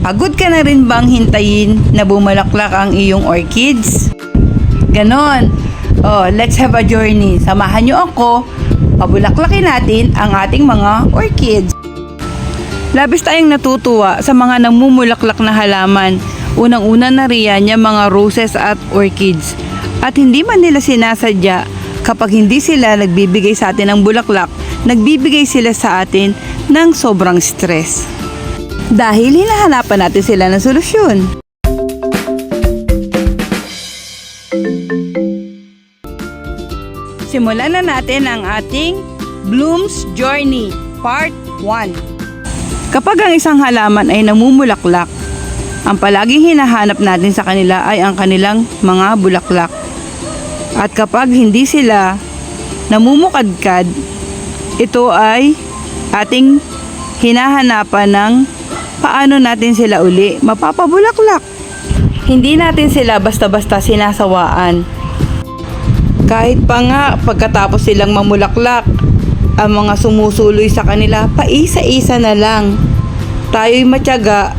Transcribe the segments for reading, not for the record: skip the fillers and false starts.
Pagod ka na rin bang hintayin na bumalaklak ang iyong orchids? Ganon. Oh, let's have a journey. Samahan nyo ako, pabulaklakin natin ang ating mga orchids. Labis tayong natutuwa sa mga namumulaklak na halaman. Unang-una na riyan yung mga roses at orchids. At hindi man nila sinasadya, kapag hindi sila nagbibigay sa atin ng bulaklak, nagbibigay sila sa atin ng sobrang stress. Dahil hinahanapan natin sila ng solusyon. Simulan na natin ang ating Bloom's Journey Part 1. Kapag ang isang halaman ay namumulaklak, ang palaging hinahanap natin sa kanila ay ang kanilang mga bulaklak. At kapag hindi sila namumukadkad, ito ay ating hinahanapan ng paano natin sila uli mapapabulaklak. Hindi natin sila basta-basta sinasawaan. Kahit pa nga pagkatapos silang mamulaklak, ang mga sumusuloy sa kanila, paisa-isa na lang. Tayo'y matyaga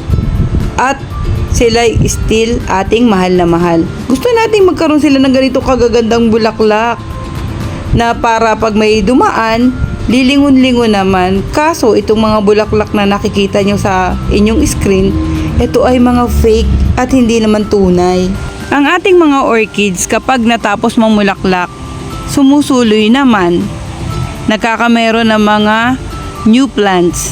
at sila'y still ating mahal na mahal. Gusto nating magkaroon sila ng ganito kagagandang bulaklak na para pag may dumaan, lilingon-lingon naman. Kaso itong mga bulaklak na nakikita nyo sa inyong screen, ito ay mga fake at hindi naman tunay. Ang ating mga orchids kapag natapos mamulaklak, sumusuloy naman. Nagkakameron ng mga new plants.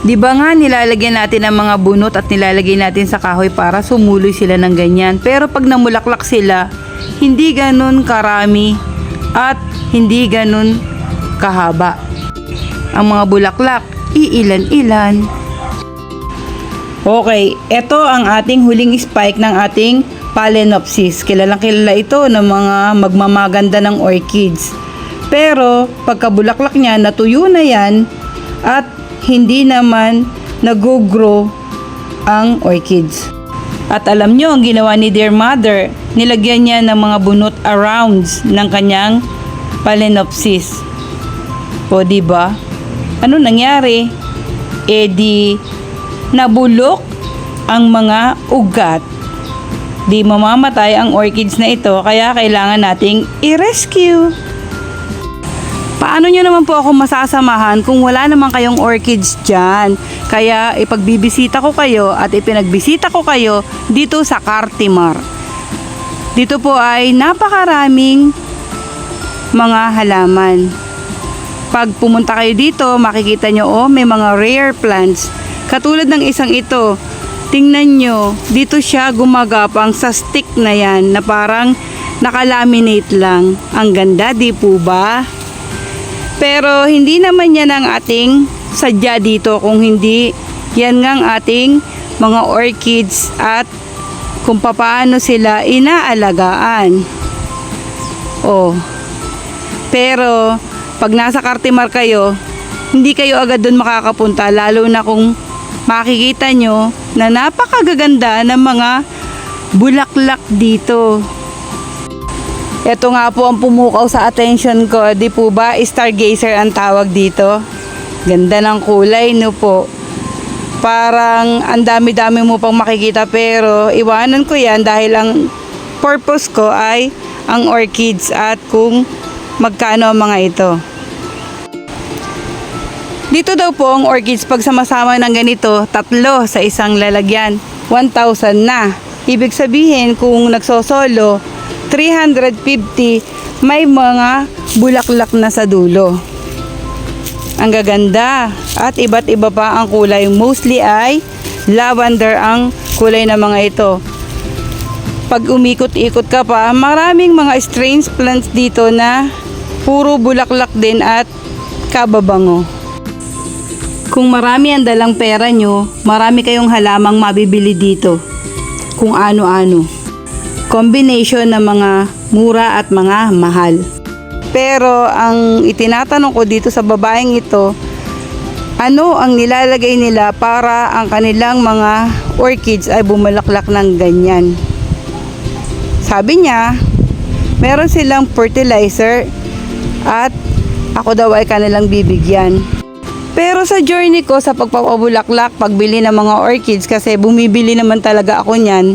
Di ba nga nilalagyan natin ng mga bunot at nilalagay natin sa kahoy para sumuloy sila ng ganyan. Pero pag namulaklak sila, hindi ganun karami at hindi ganun kahaba. Ang mga bulaklak, iilan-ilan. Okay, ito ang ating huling spike ng ating Phalaenopsis. Kilalang kilala ito ng mga magmamaganda ng orchids. Pero pagkabulaklak niya, natuyo na yan at hindi naman nag-grow ang orchids. At alam nyo, ang ginawa ni Dear Mother, nilagyan niya ng mga bunot arounds ng kanyang Phalaenopsis. O diba? Ano nangyari? Di nabulok ang mga ugat. Di mamamatay ang orchids na ito, kaya kailangan nating i-rescue. Paano nyo naman po ako masasamahan kung wala naman kayong orchids dyan? Kaya ipagbibisita ko kayo at ipinagbisita ko kayo dito sa Cartimar. Dito po ay napakaraming mga halaman. Pag pumunta kayo dito, makikita nyo may mga rare plants. Katulad ng isang ito, tingnan nyo, dito siya gumagapang sa stick na yan na parang nakalaminate lang. Ang ganda, di po ba? Pero hindi naman yan ang ating sadya dito kung hindi yan ngang ating mga orchids at kung paano sila inaalagaan. Pero pag nasa Cartimar kayo, hindi kayo agad dun makakapunta, lalo na kung makikita nyo na napakagaganda ng mga bulaklak dito. Ito nga po ang pumukaw sa attention ko, di po ba? Stargazer ang tawag dito. Ganda ng kulay, no po. Parang ang dami-dami mo pang makikita, pero iwanan ko yan dahil ang purpose ko ay ang orchids at kung magkano ang mga ito. Dito daw po ang orchids pag sama-sama ng ganito, 3 sa isang lalagyan, 1,000 na. Ibig sabihin kung nagsosolo, 350, may mga bulaklak na sa dulo. Ang gaganda at iba't iba pa ang kulay. Mostly ay lavender ang kulay ng mga ito. Pag umikot-ikot ka pa, maraming mga strange plants dito na puro bulaklak din at kababango. Kung marami ang dalang pera nyo, marami kayong halamang mabibili dito. Kung ano-ano. Combination ng mga mura at mga mahal. Pero ang itinatanong ko dito sa babaeng ito, ano ang nilalagay nila para ang kanilang mga orchids ay bumalaklak ng ganyan? Sabi niya, meron silang fertilizer at ako daw ay kanilang bibigyan. Pero sa journey ko sa pagpapabulaklak, pagbili ng mga orchids, kasi bumibili naman talaga ako niyan,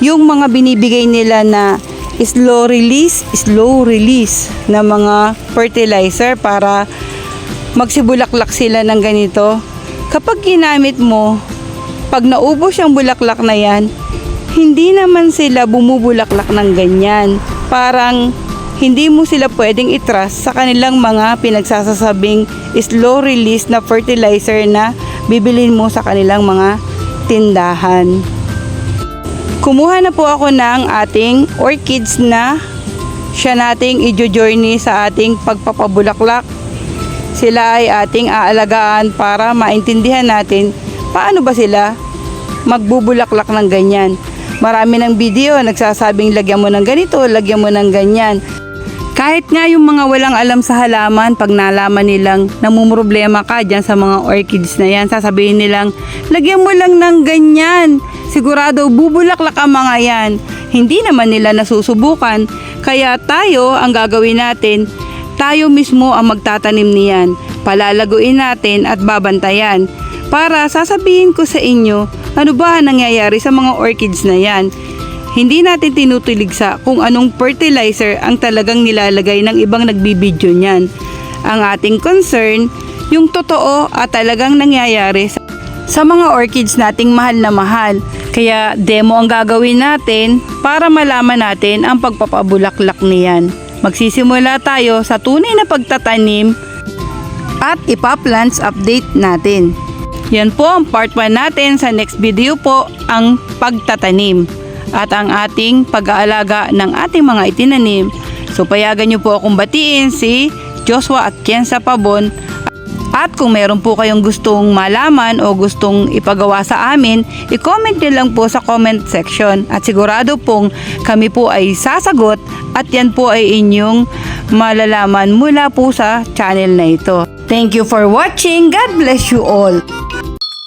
yung mga binibigay nila na slow release na mga fertilizer para magsibulaklak sila ng ganito. Kapag ginamit mo, pag naubos yung bulaklak na yan, hindi naman sila bumubulaklak ng ganyan. Parang hindi mo sila pwedeng i-trust sa kanilang mga pinagsasasabing slow release na fertilizer na bibilin mo sa kanilang mga tindahan. Kumuha na po ako ng ating orchids na siya nating i-journey sa ating pagpapabulaklak. Sila ay ating aalagaan para maintindihan natin paano ba sila magbubulaklak ng ganyan. Marami ng video nagsasabing lagyan mo ng ganito, lagyan mo ng ganyan. Kahit nga yung mga walang alam sa halaman, pag nalaman nilang namumroblema ka dyan sa mga orchids na yan, sasabihin nilang, lagyan mo lang ng ganyan. Sigurado bubulaklak ang mga yan. Hindi naman nila nasusubukan. Kaya tayo, ang gagawin natin, tayo mismo ang magtatanim niyan. Palalaguin natin at babantayan. Para sasabihin ko sa inyo, ano ba ang nangyayari sa mga orchids na yan. Hindi natin tinutuligsa kung anong fertilizer ang talagang nilalagay ng ibang nagbibideo niyan. Ang ating concern, yung totoo at talagang nangyayari sa mga orchids nating mahal na mahal. Kaya demo ang gagawin natin para malaman natin ang pagpapabulaklak niyan. Magsisimula tayo sa tunay na pagtatanim at ipa-plants update natin. Yan po ang part 1 natin. Sa next video po ang pagtatanim at ang ating pag-aalaga ng ating mga itinanim. So payagan nyo po akong batiin si Joshua at Kenza Pabon. At kung meron po kayong gustong malaman o gustong ipagawa sa amin, i-comment nyo lang po sa comment section. At sigurado pong kami po ay sasagot at yan po ay inyong malalaman mula po sa channel na ito. Thank you for watching. God bless you all.